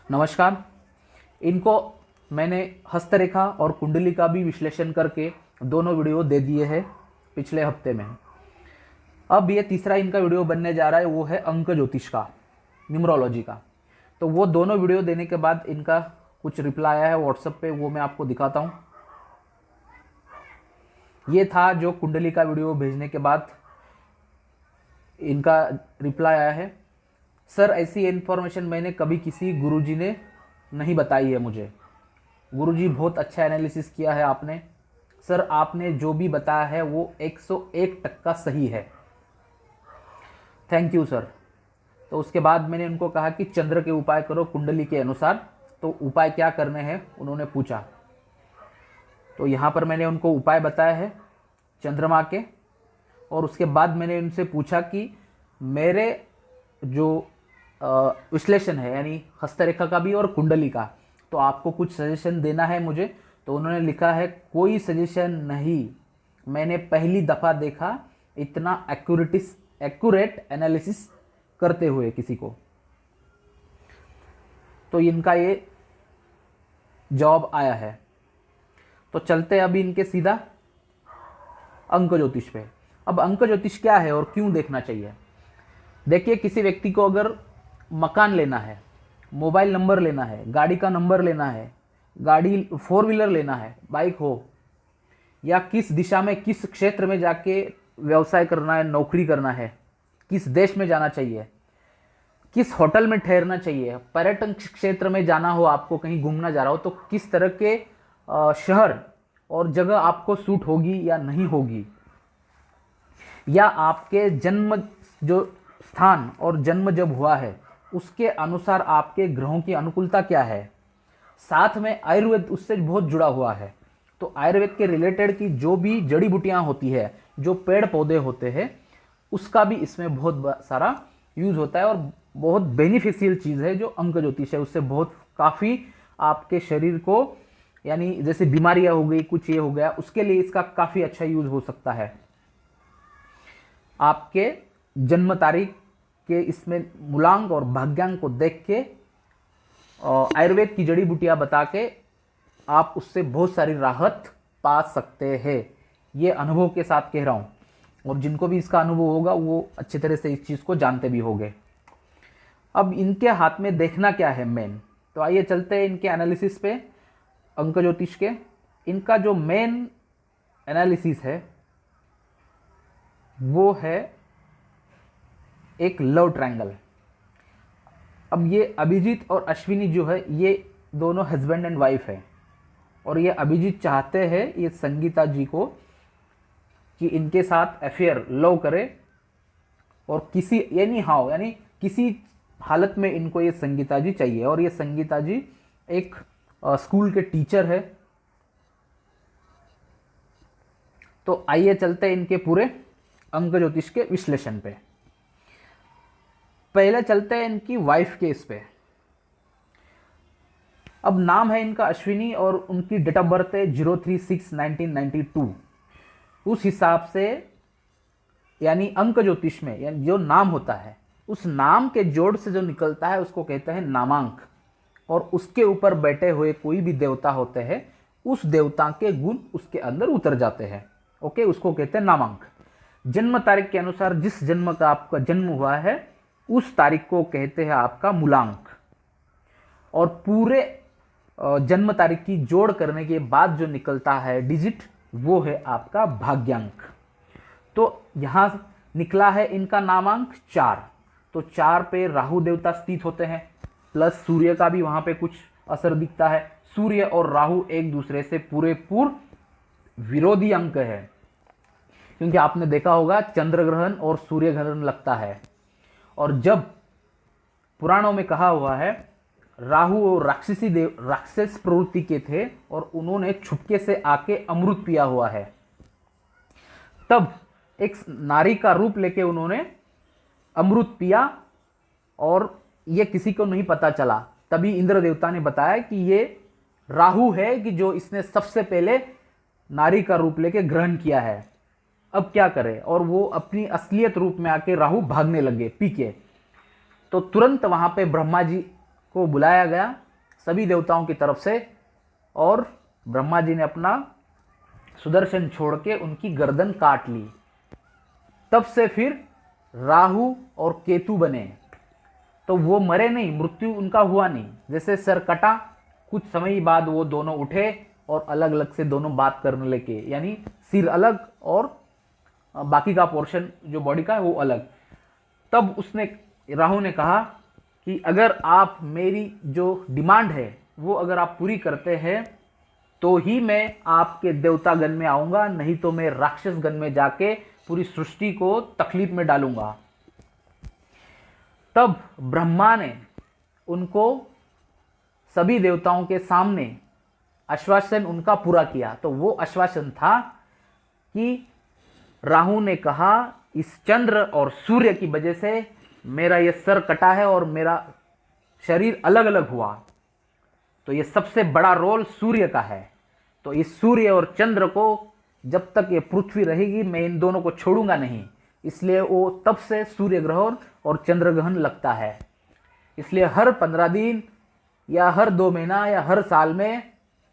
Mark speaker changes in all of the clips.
Speaker 1: नमस्कार। इनको मैंने हस्तरेखा और कुंडली का भी विश्लेषण करके दोनों वीडियो दे दिए हैं पिछले हफ्ते में। अब ये तीसरा इनका वीडियो बनने जा रहा है, वो है अंक ज्योतिष का, न्यूमरोलॉजी का। तो वो दोनों वीडियो देने के बाद इनका कुछ रिप्लाई आया है व्हाट्सएप पे, वो मैं आपको दिखाता हूँ। ये था जो कुंडली का वीडियो भेजने के बाद इनका रिप्लाई आया है। सर, ऐसी इन्फॉर्मेशन मैंने कभी किसी गुरुजी ने नहीं बताई है मुझे। गुरुजी, बहुत अच्छा एनालिसिस किया है आपने। सर, आपने जो भी बताया है वो 101% सही है। Thank you sir. तो उसके बाद मैंने उनको कहा कि चंद्र के उपाय करो कुंडली के अनुसार। तो उपाय क्या करने हैं उन्होंने पूछा, तो यहाँ पर मैंने उनको उपाय बताया है चंद्रमा के। और उसके बाद मैंने उनसे पूछा कि मेरे जो विश्लेषण है, यानी हस्तरेखा का भी और कुंडली का, तो आपको कुछ सजेशन देना है मुझे। तो उन्होंने लिखा है, कोई सजेशन नहीं, मैंने पहली दफ़ा देखा इतना एक्यूरेट एनालिसिस करते हुए किसी को। तो इनका ये जवाब आया है। तो चलते अभी इनके सीधा अंक ज्योतिष पे। अब अंक ज्योतिष क्या है और क्यों देखना चाहिए? देखिए, किसी व्यक्ति को अगर मकान लेना है, मोबाइल नंबर लेना है, गाड़ी का नंबर लेना है, गाड़ी 4 व्हीलर लेना है, बाइक हो, या किस दिशा में किस क्षेत्र में जाके व्यवसाय करना है, नौकरी करना है, किस देश में जाना चाहिए, किस होटल में ठहरना चाहिए, पर्यटन क्षेत्र में जाना हो, आपको कहीं घूमना जा रहा हो, तो किस तरह के शहर और जगह आपको सूट होगी या नहीं होगी, या आपके जन्म जो स्थान और जन्म जब हुआ है उसके अनुसार आपके ग्रहों की अनुकूलता क्या है। साथ में आयुर्वेद उससे बहुत जुड़ा हुआ है। तो आयुर्वेद के रिलेटेड की जो भी जड़ी बूटियां होती है, जो पेड़ पौधे होते हैं, उसका भी इसमें बहुत सारा यूज होता है। और बहुत बेनिफिशियल चीज़ है जो अंक ज्योतिष है, उससे बहुत काफ़ी आपके शरीर को, यानी जैसे बीमारियां हो गई, कुछ ये हो गया, उसके लिए इसका काफ़ी अच्छा यूज हो सकता है। आपके जन्म तारीख के इसमें मूलांक और भाग्यांक को देख के आयुर्वेद की जड़ी बूटियां बता के आप उससे बहुत सारी राहत पा सकते हैं। ये अनुभव के साथ कह रहा हूँ, और जिनको भी इसका अनुभव होगा वो अच्छी तरह से इस चीज़ को जानते भी होंगे। अब इनके हाथ में देखना क्या है मेन, तो आइए चलते हैं इनके एनालिसिस पे, अंक ज्योतिष के। इनका जो मेन एनालिसिस है वो है एक लव ट्रायंगल। अब ये अभिजीत और अश्विनी जो है, ये दोनों हस्बैंड एंड वाइफ है। और ये अभिजीत चाहते हैं ये संगीता जी को कि इनके साथ अफेयर, लव करे, और किसी यानी किसी हालत में इनको ये संगीता जी चाहिए। और ये संगीता जी एक स्कूल के टीचर है। तो आइए चलते हैं इनके पूरे अंक ज्योतिष के विश्लेषण पे। पहले चलते हैं इनकी वाइफ के इस पे। अब नाम है इनका अश्विनी और उनकी डेट ऑफ बर्थ है 03/6/1992। उस हिसाब से, यानी अंक ज्योतिष में, यानी जो नाम होता है उस नाम के जोड़ से जो निकलता है उसको कहते हैं नामांक। और उसके ऊपर बैठे हुए कोई भी देवता होते हैं, उस देवता के गुण उसके अंदर उतर जाते हैं। ओके, उसको कहते हैं नामांक। जन्म तारीख के अनुसार जिस जन्म का आपका जन्म हुआ है उस तारीख को कहते हैं आपका मूलांक। और पूरे जन्म तारीख की जोड़ करने के बाद जो निकलता है डिजिट, वो है आपका भाग्यांक। तो यहां निकला है इनका नामांक 4। तो 4 पे राहु देवता स्थित होते हैं, प्लस सूर्य का भी वहां पे कुछ असर दिखता है। सूर्य और राहु एक दूसरे से पूरेपूर विरोधी अंक है, क्योंकि आपने देखा होगा चंद्र ग्रहण और सूर्य ग्रहण लगता है। और जब पुराणों में कहा हुआ है, राहु और राक्षस प्रवृत्ति के थे और उन्होंने छुपके से आके अमृत पिया हुआ है, तब एक नारी का रूप लेके उन्होंने अमृत पिया और ये किसी को नहीं पता चला। तभी इंद्र देवता ने बताया कि ये राहु है कि जो इसने सबसे पहले नारी का रूप लेके ग्रहण किया है, अब क्या करे। और वो अपनी असलियत रूप में आके राहु भागने लगे पी के। तो तुरंत वहां पे ब्रह्मा जी को बुलाया गया सभी देवताओं की तरफ से, और ब्रह्मा जी ने अपना सुदर्शन छोड़ के उनकी गर्दन काट ली। तब से फिर राहु और केतु बने। तो वो मरे नहीं, मृत्यु उनका हुआ नहीं। जैसे सर कटा, कुछ समय बाद वो दोनों उठे और अलग अलग से दोनों बात करने लगे, यानी सिर अलग और बाकी का पोर्शन जो बॉडी का है वो अलग। तब उसने, राहु ने कहा कि अगर आप मेरी जो डिमांड है वो अगर आप पूरी करते हैं तो ही मैं आपके देवतागण में आऊंगा, नहीं तो मैं राक्षसगण में जाके पूरी सृष्टि को तकलीफ में डालूंगा। तब ब्रह्मा ने उनको सभी देवताओं के सामने आश्वासन उनका पूरा किया। तो वो आश्वासन था कि राहु ने कहा इस चंद्र और सूर्य की वजह से मेरा ये सर कटा है और मेरा शरीर अलग अलग हुआ, तो ये सबसे बड़ा रोल सूर्य का है। तो इस सूर्य और चंद्र को जब तक ये पृथ्वी रहेगी मैं इन दोनों को छोड़ूंगा नहीं, इसलिए वो तब से सूर्य ग्रहण और चंद्र ग्रहण लगता है। इसलिए हर 15 दिन या हर 2 महीना या हर साल में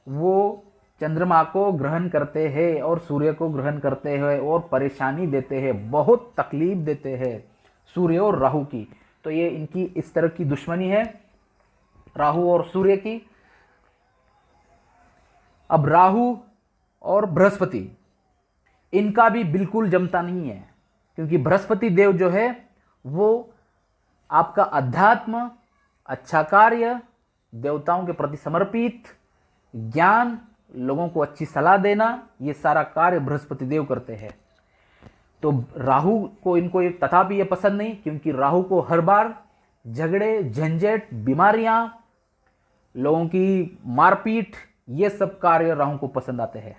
Speaker 1: वो चंद्रमा को ग्रहण करते हैं और सूर्य को ग्रहण करते हैं और परेशानी देते हैं, बहुत तकलीफ देते हैं सूर्य और राहु की। तो ये इनकी इस तरह की दुश्मनी है राहु और सूर्य की। अब राहु और बृहस्पति, इनका भी बिल्कुल जमता नहीं है, क्योंकि बृहस्पति देव जो है वो आपका अध्यात्म, अच्छा कार्य, देवताओं के प्रति समर्पित, ज्ञान, लोगों को अच्छी सलाह देना, ये सारा कार्य बृहस्पति देव करते हैं। तो राहु को इनको तथापि ये पसंद नहीं, क्योंकि राहु को हर बार झगड़े, झंझट, बीमारियां, लोगों की मारपीट, ये सब कार्य राहु को पसंद आते हैं।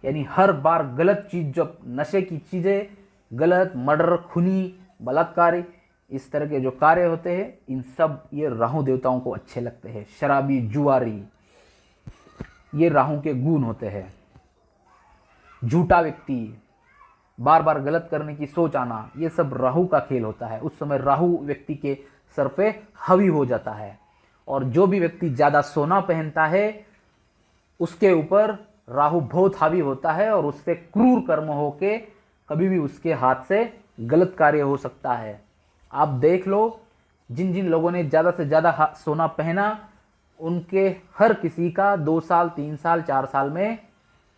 Speaker 1: यानी हर बार गलत चीज, जब नशे की चीजें, गलत मर्डर, खूनी, बलात्कारी, इस तरह के जो कार्य होते हैं, इन सब ये राहु देवताओं को अच्छे लगते हैं। शराबी, जुआरी, ये राहु के गुण होते हैं। झूठा व्यक्ति, बार बार गलत करने की सोच आना, ये सब राहु का खेल होता है। उस समय राहु व्यक्ति के सर पे हावी हो जाता है, और जो भी व्यक्ति ज्यादा सोना पहनता है उसके ऊपर राहु बहुत हावी होता है, और उससे क्रूर कर्म होके कभी भी उसके हाथ से गलत कार्य हो सकता है। आप देख लो, जिन जिन लोगों ने ज़्यादा से ज़्यादा सोना पहना, उनके हर किसी का 2 साल, 3 साल, 4 साल में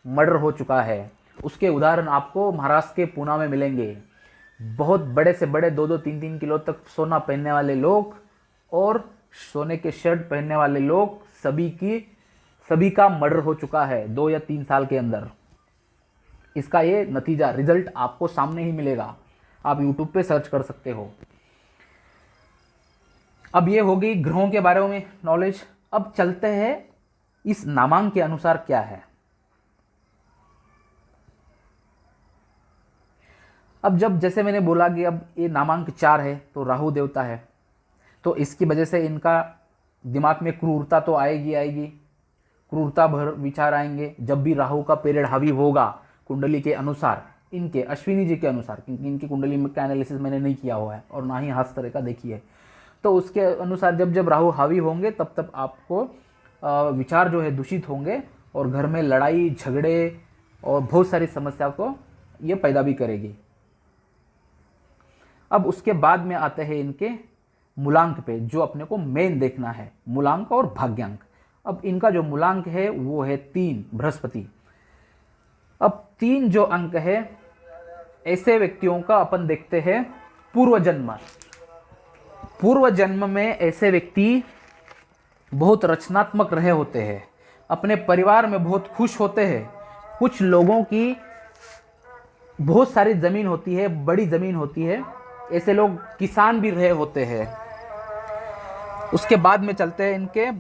Speaker 1: मर्डर हो चुका है। उसके उदाहरण आपको महाराष्ट्र के पूना में मिलेंगे। बहुत बड़े से बड़े 2-2, 3-3 किलो तक सोना पहनने वाले लोग और सोने के शर्ट पहनने वाले लोग, सभी का मर्डर हो चुका है 2 या 3 साल के अंदर। इसका ये नतीजा, रिजल्ट आपको सामने ही मिलेगा, आप यूट्यूब पे सर्च कर सकते हो। अब ये हो गई ग्रहों के बारे में नॉलेज। अब चलते हैं इस नामांक के अनुसार क्या है। अब जब जैसे मैंने बोला कि अब ये नामांक 4 है, तो राहु देवता है, तो इसकी वजह से इनका दिमाग में क्रूरता तो आएगी, क्रूरता भर विचार आएंगे। जब भी राहु का पीरियड हावी होगा कुंडली के अनुसार, इनके अश्विनी जी के अनुसार, क्योंकि इनकी कुंडली में का एनालिसिस मैंने नहीं किया हुआ है और ना ही हाथ तरह का देखी है, तो उसके अनुसार जब जब राहु हावी होंगे तब तब आपको विचार जो है दूषित होंगे, और घर में लड़ाई झगड़े और बहुत सारी समस्या को ये पैदा भी करेगी। अब उसके बाद में आते हैं इनके मूलांक पे, जो अपने को मेन देखना है, मूलांक और भाग्यांक। अब इनका जो मूलांक है वो है 3, बृहस्पति। अब 3 जो अंक है, ऐसे व्यक्तियों का अपन देखते हैं पूर्व जन्म में ऐसे व्यक्ति बहुत रचनात्मक रहे होते हैं, अपने परिवार में बहुत खुश होते हैं। कुछ लोगों की बहुत सारी जमीन होती है, बड़ी जमीन होती है, ऐसे लोग किसान भी रहे होते हैं। उसके बाद में चलते हैं इनके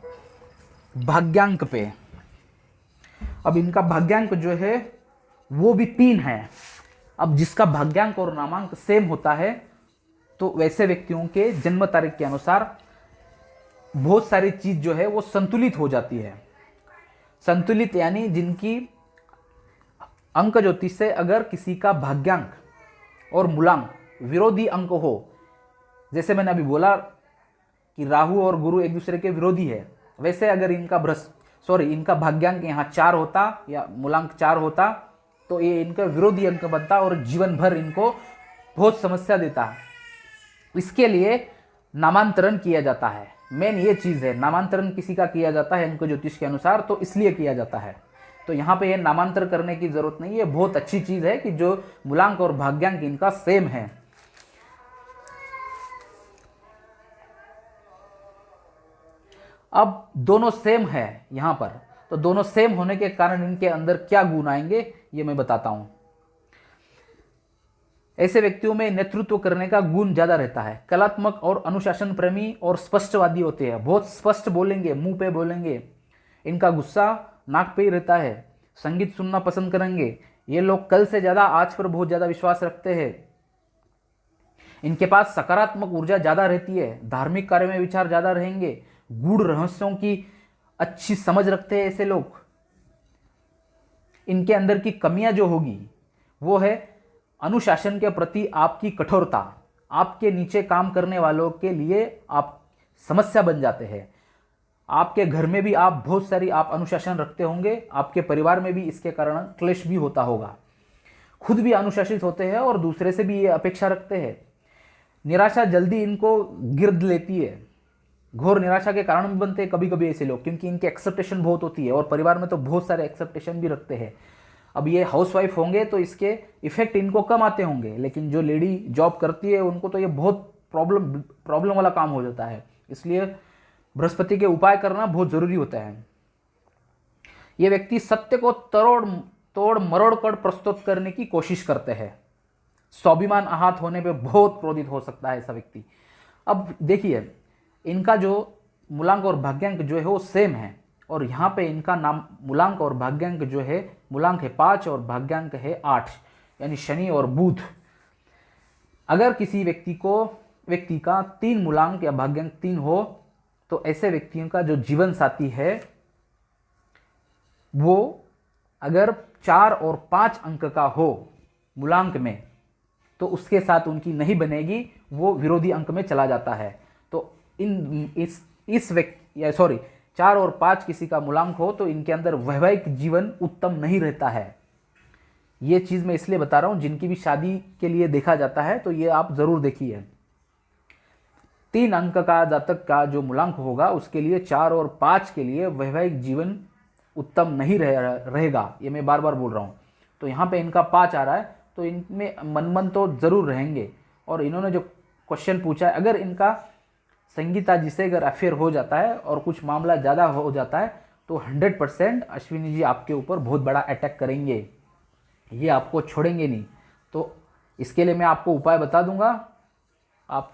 Speaker 1: भाग्यांक पे। अब इनका भाग्यांक जो है वो भी 3 है। अब जिसका भाग्यांक और नामांक सेम होता है, तो वैसे व्यक्तियों के जन्म तारीख के अनुसार बहुत सारी चीज जो है वो संतुलित हो जाती है। संतुलित यानी जिनकी अंक ज्योतिष से अगर किसी का भाग्यांक और मूलांक विरोधी अंक हो, जैसे मैंने अभी बोला कि राहु और गुरु एक दूसरे के विरोधी है, वैसे अगर इनका भाग्यांक यहाँ 4 होता या मूलांक 4 होता तो ये इनका विरोधी अंक बनता और जीवन भर इनको बहुत समस्या देता। इसके लिए नामांतरण किया जाता है। मेन ये चीज़ है, नामांतरण किसी का किया जाता है अंक ज्योतिष के अनुसार, तो इसलिए किया जाता है। तो यहाँ पे ये नामांतर करने की जरूरत नहीं है। बहुत अच्छी चीज़ है कि जो मूलांक और भाग्यांक इनका सेम है। अब दोनों सेम है यहाँ पर, तो दोनों सेम होने के कारण इनके अंदर क्या गुण आएंगे ये मैं बताता हूँ। ऐसे व्यक्तियों में नेतृत्व करने का गुण ज्यादा रहता है। कलात्मक और अनुशासन प्रेमी और स्पष्टवादी होते हैं, बहुत स्पष्ट बोलेंगे, मुंह पे बोलेंगे। इनका गुस्सा नाक पे ही रहता है। संगीत सुनना पसंद करेंगे। ये लोग कल से ज्यादा आज पर बहुत ज्यादा विश्वास रखते हैं। इनके पास सकारात्मक ऊर्जा ज्यादा रहती है। धार्मिक कार्य में विचार ज्यादा रहेंगे। गूढ़ रहस्यों की अच्छी समझ रखते हैं ऐसे लोग। इनके अंदर की कमियां जो होगी वो है अनुशासन के प्रति आपकी कठोरता। आपके नीचे काम करने वालों के लिए आप समस्या बन जाते हैं। आपके घर में भी आप बहुत सारी आप अनुशासन रखते होंगे, आपके परिवार में भी इसके कारण क्लेश भी होता होगा। खुद भी अनुशासित होते हैं और दूसरे से भी ये अपेक्षा रखते हैं। निराशा जल्दी इनको गिरद लेती है। घोर निराशा के कारण भी बनते हैं कभी कभी ऐसे लोग, क्योंकि इनकी एक्सेप्टेशन बहुत होती है और परिवार में तो बहुत सारे एक्सेप्टेशन भी रखते हैं। अब ये हाउसवाइफ होंगे तो इसके इफेक्ट इनको कम आते होंगे, लेकिन जो लेडी जॉब करती है उनको तो ये बहुत प्रॉब्लम वाला काम हो जाता है। इसलिए बृहस्पति के उपाय करना बहुत जरूरी होता है। ये व्यक्ति सत्य को तोड़ मरोड़ कर प्रस्तुत करने की कोशिश करते हैं। स्वाभिमान आहत होने पे बहुत क्रोधित हो सकता है ऐसा व्यक्ति। अब देखिए, इनका जो मूलांक और भाग्यांक जो है वो सेम है, और यहाँ पे इनका नाम मूलांक और भाग्यांक जो है, मूलांक है 5 और भाग्यांक है 8, यानी शनि और बुध। अगर किसी व्यक्ति का 3 मूलांक या भाग्यांक 3 हो तो ऐसे व्यक्तियों का जो जीवन साथी है वो अगर 4 और 5 अंक का हो मूलांक में तो उसके साथ उनकी नहीं बनेगी, वो विरोधी अंक में चला जाता है। तो इस व्यक्ति 4 और 5 किसी का मूलांक हो तो इनके अंदर वैवाहिक जीवन उत्तम नहीं रहता है। ये चीज़ मैं इसलिए बता रहा हूँ, जिनकी भी शादी के लिए देखा जाता है तो ये आप ज़रूर देखिए। 3 अंक का जातक का जो मूलांक होगा उसके लिए 4 और 5 के लिए वैवाहिक जीवन उत्तम नहीं रहेगा। ये मैं बार बार बोल रहा हूँ। तो यहाँ पे इनका 5 आ रहा है तो इनमें मन तो ज़रूर रहेंगे। और इन्होंने जो क्वेश्चन पूछा है, अगर इनका संगीता जी से अगर अफेयर हो जाता है और कुछ मामला ज़्यादा हो जाता है तो 100% अश्विनी जी आपके ऊपर बहुत बड़ा अटैक करेंगे, ये आपको छोड़ेंगे नहीं। तो इसके लिए मैं आपको उपाय बता दूंगा, आप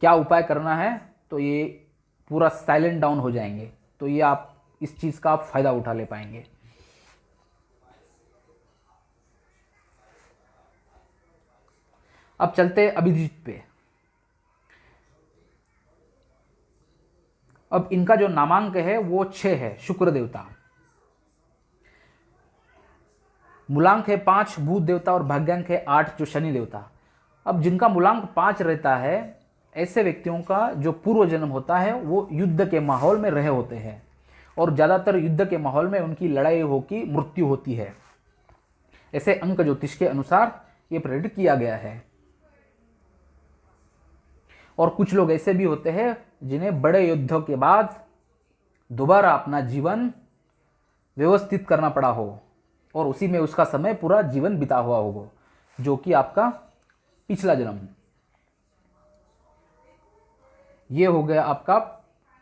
Speaker 1: क्या उपाय करना है, तो ये पूरा साइलेंट डाउन हो जाएंगे। तो ये आप इस चीज़ का आप फायदा उठा ले पाएंगे। अब चलते अभिजीत पे। अब इनका जो नामांक है वो 6 है, शुक्र देवता। मूलांक है 5 बुध देवता और भाग्यांक है 8 जो शनि देवता। अब जिनका मूलांक 5 रहता है ऐसे व्यक्तियों का जो पूर्व जन्म होता है वो युद्ध के माहौल में रहे होते हैं, और ज़्यादातर युद्ध के माहौल में उनकी लड़ाई होकर मृत्यु होती है। ऐसे अंक ज्योतिष के अनुसार ये प्रेडिक्ट किया गया है। और कुछ लोग ऐसे भी होते हैं जिन्हें बड़े युद्धों के बाद दोबारा अपना जीवन व्यवस्थित करना पड़ा हो और उसी में उसका समय पूरा जीवन बिता हुआ होगा, जो कि आपका पिछला जन्म। ये हो गया आपका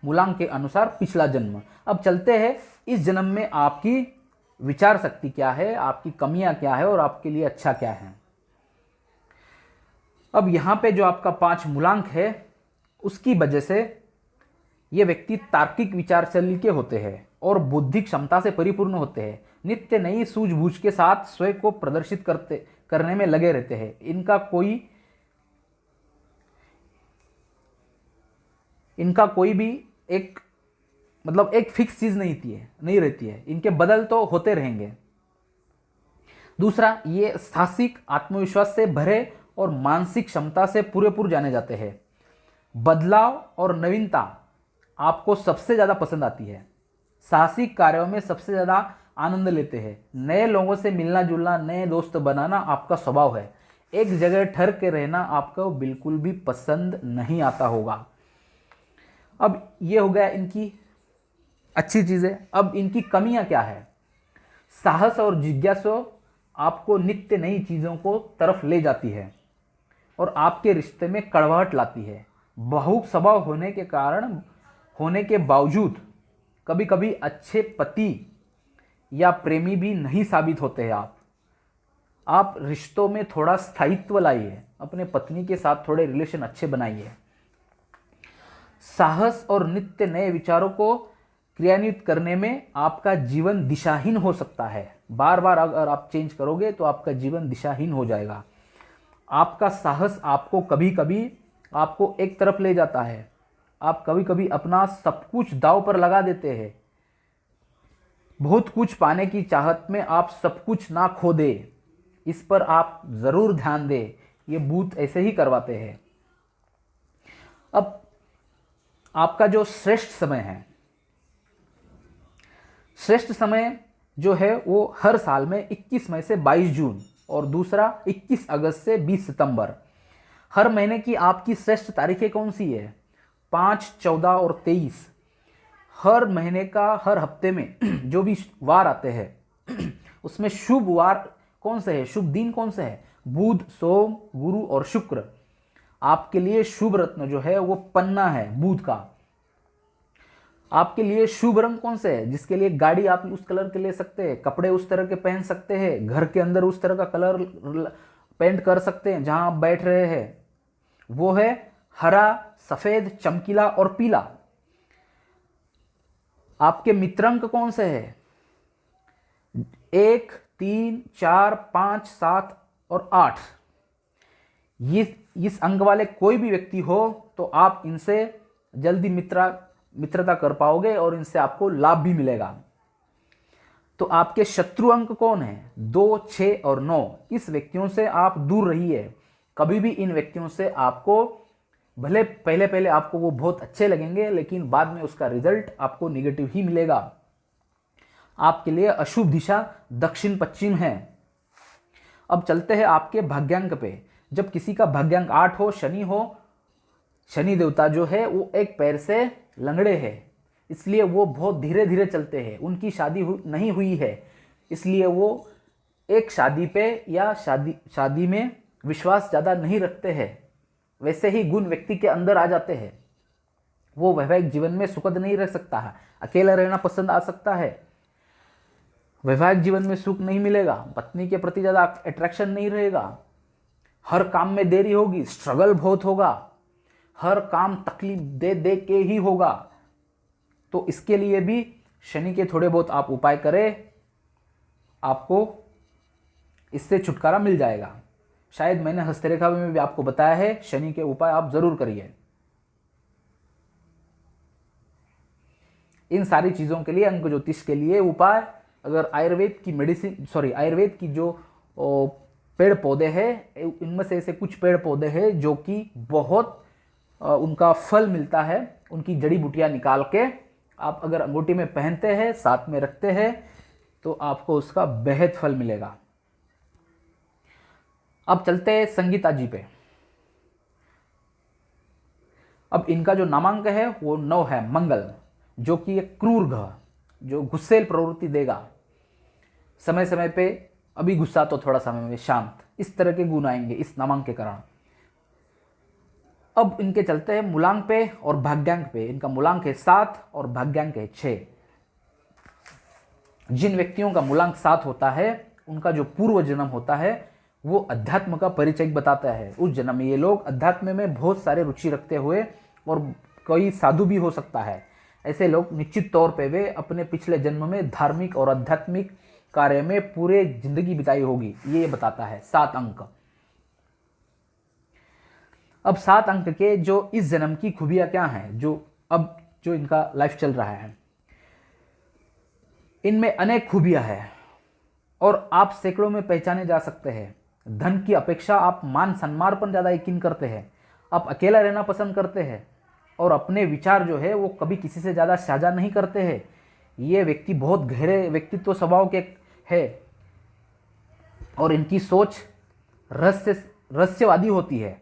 Speaker 1: मूलांक के अनुसार पिछला जन्म। अब चलते हैं इस जन्म में आपकी विचार शक्ति क्या है, आपकी कमियां क्या है और आपके लिए अच्छा क्या है। अब यहाँ पे जो आपका 5 मूलांक है उसकी वजह से ये व्यक्ति तार्किक विचारशैली के होते हैं और बौद्धिक क्षमता से परिपूर्ण होते हैं। नित्य नई सूझबूझ के साथ स्वयं को प्रदर्शित करने में लगे रहते हैं। इनका कोई भी एक फिक्स चीज नहीं रहती है। इनके बदल तो होते रहेंगे। दूसरा, ये साहसिक, आत्मविश्वास से भरे और मानसिक क्षमता से पूरेपूर जाने जाते हैं। बदलाव और नवीनता आपको सबसे ज़्यादा पसंद आती है। साहसिक कार्यों में सबसे ज़्यादा आनंद लेते हैं। नए लोगों से मिलना जुलना, नए दोस्त बनाना आपका स्वभाव है। एक जगह ठहर के रहना आपको बिल्कुल भी पसंद नहीं आता होगा। अब ये हो गया इनकी अच्छी चीज़ें। अब इनकी कमियां क्या है? साहस और जिज्ञासा आपको नित्य नई चीज़ों को तरफ ले जाती है और आपके रिश्ते में कड़वाहट लाती है। भावुक स्वभाव होने के बावजूद कभी कभी अच्छे पति या प्रेमी भी नहीं साबित होते हैं। आप रिश्तों में थोड़ा स्थायित्व लाइए, अपने पत्नी के साथ थोड़े रिलेशन अच्छे बनाइए। साहस और नित्य नए विचारों को क्रियान्वित करने में आपका जीवन दिशाहीन हो सकता है। बार बार अगर आप चेंज करोगे तो आपका जीवन दिशाहीन हो जाएगा। आपका साहस आपको कभी कभी आपको एक तरफ ले जाता है। आप कभी कभी अपना सब कुछ दांव पर लगा देते हैं। बहुत कुछ पाने की चाहत में आप सब कुछ ना खो दे, इस पर आप जरूर ध्यान दें। ये भूत ऐसे ही करवाते हैं। अब आपका जो श्रेष्ठ समय है, श्रेष्ठ समय जो है वो हर साल में 21 मई से 22 जून और दूसरा 21 अगस्त से 20 सितंबर। हर महीने की आपकी श्रेष्ठ तारीखें कौन सी है? 5, 14 और 23। हर महीने का हर हफ्ते में जो भी वार आते हैं उसमें शुभ वार कौन से है, शुभ दिन कौन से है? बुध, सोम, गुरु और शुक्र। आपके लिए शुभ रत्न जो है वो पन्ना है बुध का। आपके लिए शुभ रंग कौन से है? जिसके लिए गाड़ी आप उस कलर के ले सकते हैं, कपड़े उस तरह के पहन सकते हैं, घर के अंदर उस तरह का कलर पेंट कर सकते हैं जहां आप बैठ रहे हैं, वो है हरा, सफेद, चमकीला और पीला। आपके मित्रांक कौन से है? 1, 3, 4, 5, 7 और 8। इस अंक वाले कोई भी व्यक्ति हो तो आप इनसे जल्दी मित्रता कर पाओगे और इनसे आपको लाभ भी मिलेगा। तो आपके शत्रु अंक कौन है? 2, 6 और 9। इस व्यक्तियों से आप दूर रहिए। कभी भी इन व्यक्तियों से आपको भले पहले आपको वो बहुत अच्छे लगेंगे, लेकिन बाद में उसका रिजल्ट आपको नेगेटिव ही मिलेगा। आपके लिए अशुभ दिशा दक्षिण पश्चिम है। अब चलते हैं आपके भाग्यांक पे। जब किसी का भाग्यांक 8 हो, शनि देवता जो है वो एक पैर से लंगड़े हैं, इसलिए वो बहुत धीरे धीरे चलते हैं। उनकी शादी नहीं हुई है, इसलिए वो एक शादी पे या शादी में विश्वास ज़्यादा नहीं रखते हैं। वैसे ही गुण व्यक्ति के अंदर आ जाते हैं। वो वैवाहिक जीवन में सुखद नहीं रह सकता है, अकेला रहना पसंद आ सकता है। वैवाहिक जीवन में सुख नहीं मिलेगा, पत्नी के प्रति ज़्यादा अट्रैक्शन नहीं रहेगा, हर काम में देरी होगी, स्ट्रगल बहुत होगा, हर काम तकलीफ दे दे के ही होगा। तो इसके लिए भी शनि के थोड़े बहुत आप उपाय करें, आपको इससे छुटकारा मिल जाएगा। शायद मैंने हस्तरेखा में भी आपको बताया है, शनि के उपाय आप जरूर करिए। इन सारी चीज़ों के लिए, अंक ज्योतिष के लिए उपाय, अगर आयुर्वेद की जो पेड़ पौधे हैं, इनमें से ऐसे कुछ पेड़ पौधे हैं जो कि बहुत उनका फल मिलता है, उनकी जड़ी बूटियां निकाल के आप अगर अंगूठी में पहनते हैं, साथ में रखते हैं, तो आपको उसका बेहद फल मिलेगा। अब चलते हैं संगीता जी पे। अब इनका जो नामांक है वो 9 है, मंगल, जो कि एक क्रूर ग्रह, जो गुस्सेल प्रवृत्ति देगा। समय समय पे अभी गुस्सा तो थोड़ा समय में शांत, इस तरह के गुण आएंगे इस नामांक के कारण। अब इनके चलते हैं मूलांक पे और भाग्यांक पे। इनका मूलांक है 7 और भाग्यांक है 6। जिन व्यक्तियों का मूलांक 7 होता है, उनका जो पूर्व जन्म होता है वो अध्यात्म का परिचय बताता है। उस जन्म में ये लोग अध्यात्म में बहुत सारे रुचि रखते हुए, और कोई साधु भी हो सकता है, ऐसे लोग निश्चित तौर पे वे अपने पिछले जन्म में धार्मिक और आध्यात्मिक कार्य में पूरे जिंदगी बिताई होगी, ये बताता है 7 अंक। अब 7 अंक के जो इस जन्म की खूबियां क्या हैं, जो इनका लाइफ चल रहा है, इनमें अनेक खूबियां हैं और आप सैकड़ों में पहचाने जा सकते हैं। धन की अपेक्षा आप मान सम्मान पर ज़्यादा यकीन करते हैं। आप अकेला रहना पसंद करते हैं और अपने विचार जो है वो कभी किसी से ज़्यादा साझा नहीं करते हैं। ये व्यक्ति बहुत गहरे व्यक्तित्व स्वभाव के है और इनकी सोच रहस्यवादी होती है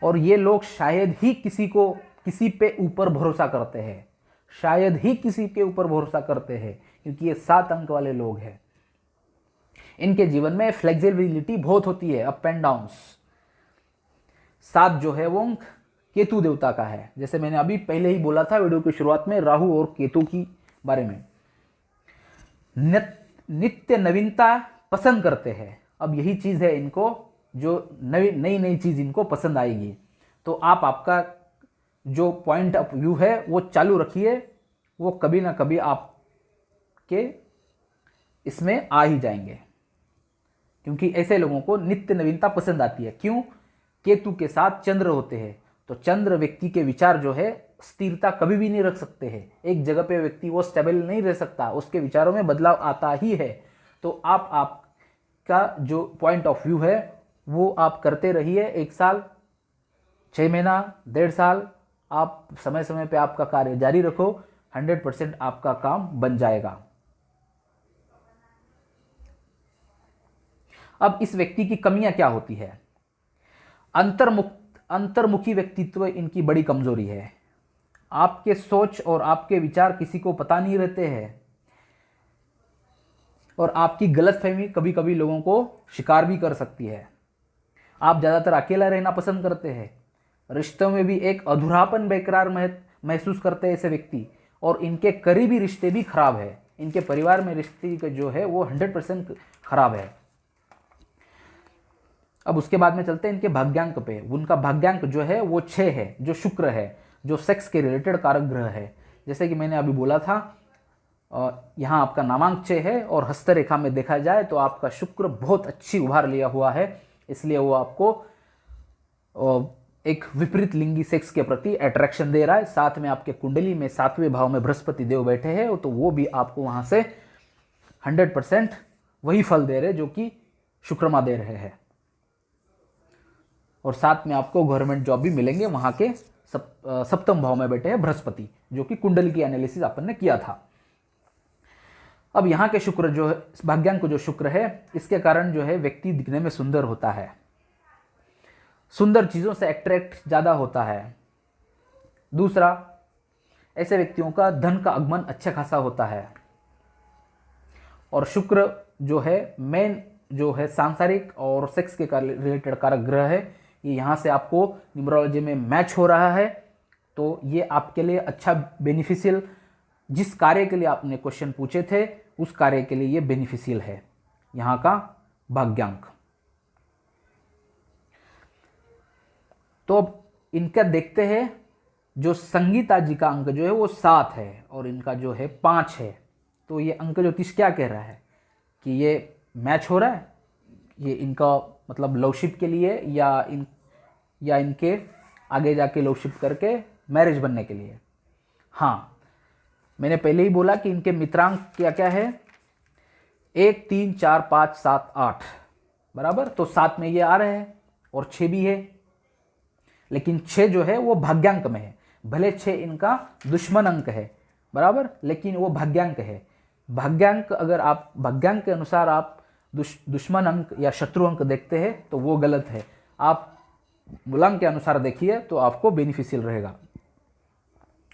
Speaker 1: और ये लोग शायद ही किसी पे ऊपर भरोसा करते हैं, शायद ही किसी के ऊपर भरोसा करते हैं, क्योंकि ये 7 अंक वाले लोग हैं। इनके जीवन में फ्लेक्सिबिलिटी बहुत होती है, अप एंड डाउन्स। 7 जो है वो अंक केतु देवता का है, जैसे मैंने अभी पहले ही बोला था वीडियो की शुरुआत में राहु और केतु की बारे में। नित्य नवीनता पसंद करते हैं। अब यही चीज़ है इनको, जो नई नई चीज़ इनको पसंद आएगी। तो आप आपका जो पॉइंट ऑफ व्यू है वो चालू रखिए, वो कभी ना कभी आपके इसमें आ ही जाएंगे, क्योंकि ऐसे लोगों को नित्य नवीनता पसंद आती है। क्यों? केतु के साथ चंद्र होते हैं, तो चंद्र व्यक्ति के विचार जो है स्थिरता कभी भी नहीं रख सकते हैं। एक जगह पे व्यक्ति वो स्टेबल नहीं रह सकता, उसके विचारों में बदलाव आता ही है। तो आपका जो पॉइंट ऑफ व्यू है वो आप करते रहिए। 1 साल, 6 महीना, 1.5 साल, आप समय समय पे आपका कार्य जारी रखो, 100% आपका काम बन जाएगा। अब इस व्यक्ति की कमियां क्या होती है? अंतर्मुखी व्यक्तित्व इनकी बड़ी कमजोरी है। आपके सोच और आपके विचार किसी को पता नहीं रहते हैं और आपकी गलतफहमी कभी कभी लोगों को शिकार भी कर सकती है। आप ज़्यादातर अकेला रहना पसंद करते हैं। रिश्तों में भी एक अधूरापन बेकरार महसूस करते हैं ऐसे व्यक्ति, और इनके करीबी रिश्ते भी खराब है। इनके परिवार में रिश्ते जो है वो 100% खराब है। अब उसके बाद में चलते हैं इनके भाग्यांक पे। उनका भाग्यांक जो है वो 6 है, जो शुक्र है, जो सेक्स के रिलेटेड कारक ग्रह है। जैसे कि मैंने अभी बोला था, यहाँ आपका नामांक 6 है और हस्तरेखा में देखा जाए तो आपका शुक्र बहुत अच्छी उभार लिया हुआ है, इसलिए वो आपको एक विपरीत लिंगी सेक्स के प्रति अट्रैक्शन दे रहा है। साथ में आपके कुंडली में 7वें भाव में बृहस्पति देव बैठे हैं, तो वो भी आपको वहाँ से 100% वही फल दे रहे जो कि शुक्रमा दे रहे हैं। और साथ में आपको गवर्नमेंट जॉब भी मिलेंगे, वहाँ के सप्तम भाव में बैठे हैं बृहस्पति, जो कि कुंडली की एनालिसिस अपन ने किया था। अब यहाँ के शुक्र जो है, भाग्यांक जो शुक्र है, इसके कारण जो है व्यक्ति दिखने में सुंदर होता है, सुंदर चीज़ों से अट्रैक्ट ज़्यादा होता है। दूसरा, ऐसे व्यक्तियों का धन का आगमन अच्छा खासा होता है। और शुक्र जो है मेन जो है सांसारिक और सेक्स के रिलेटेड कारक ग्रह है, ये यहाँ से आपको न्यूमरोलॉजी में मैच हो रहा है, तो ये आपके लिए अच्छा बेनिफिशियल, जिस कार्य के लिए आपने क्वेश्चन पूछे थे उस कार्य के लिए ये बेनिफिशियल है यहाँ का भाग्यांक। तो अब इनका देखते हैं, जो संगीता जी का अंक जो है वो 7 है और इनका जो है 5 है। तो ये अंक ज्योतिष क्या कह रहा है कि ये मैच हो रहा है, ये इनका मतलब लवशिप के लिए या इनके आगे जाके लवशिप करके मैरिज बनने के लिए। हाँ, मैंने पहले ही बोला कि इनके मित्रांक क्या क्या है, 1, 3, 4, 5, 7, 8 बराबर, तो 7 में ये आ रहे हैं और 6 भी है, लेकिन 6 जो है वो भाग्यांक में है। भले 6 इनका दुश्मन अंक है बराबर, लेकिन वो भाग्यांक है। भाग्यांक, अगर आप भाग्यांक के अनुसार आप दुश्मन अंक या शत्रु अंक देखते हैं तो वो गलत है। आप मूलांक के अनुसार देखिए तो आपको बेनिफिशियल रहेगा।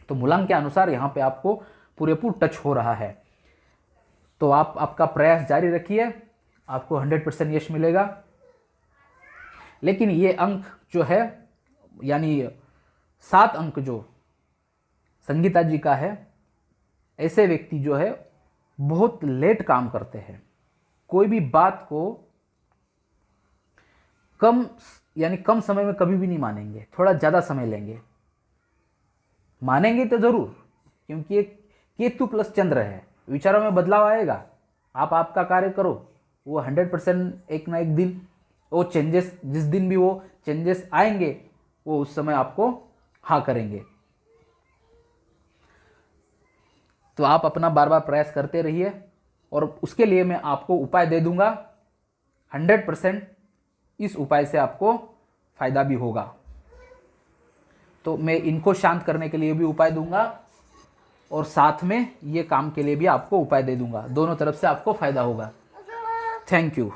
Speaker 1: तो मूलांक के अनुसार यहाँ पे आपको पूरेपूर टच हो रहा है, तो आप आपका प्रयास जारी रखिए, आपको 100% यश मिलेगा। लेकिन ये अंक जो है यानी 7 अंक जो संगीता जी का है, ऐसे व्यक्ति जो है बहुत लेट काम करते हैं। कोई भी बात को कम समय में कभी भी नहीं मानेंगे, थोड़ा ज़्यादा समय लेंगे। मानेंगे तो ज़रूर, क्योंकि एक केतु प्लस चंद्र है, विचारों में बदलाव आएगा। आप आपका कार्य करो, वो 100% एक ना एक दिन वो चेंजेस, जिस दिन भी वो चेंजेस आएंगे वो उस समय आपको हाँ करेंगे। तो आप अपना बार बार प्रयास करते रहिए और उसके लिए मैं आपको उपाय दे दूंगा। 100% इस उपाय से आपको फ़ायदा भी होगा। तो मैं इनको शांत करने के लिए भी उपाय दूंगा और साथ में ये काम के लिए भी आपको उपाय दे दूंगा। दोनों तरफ से आपको फ़ायदा होगा। Thank you.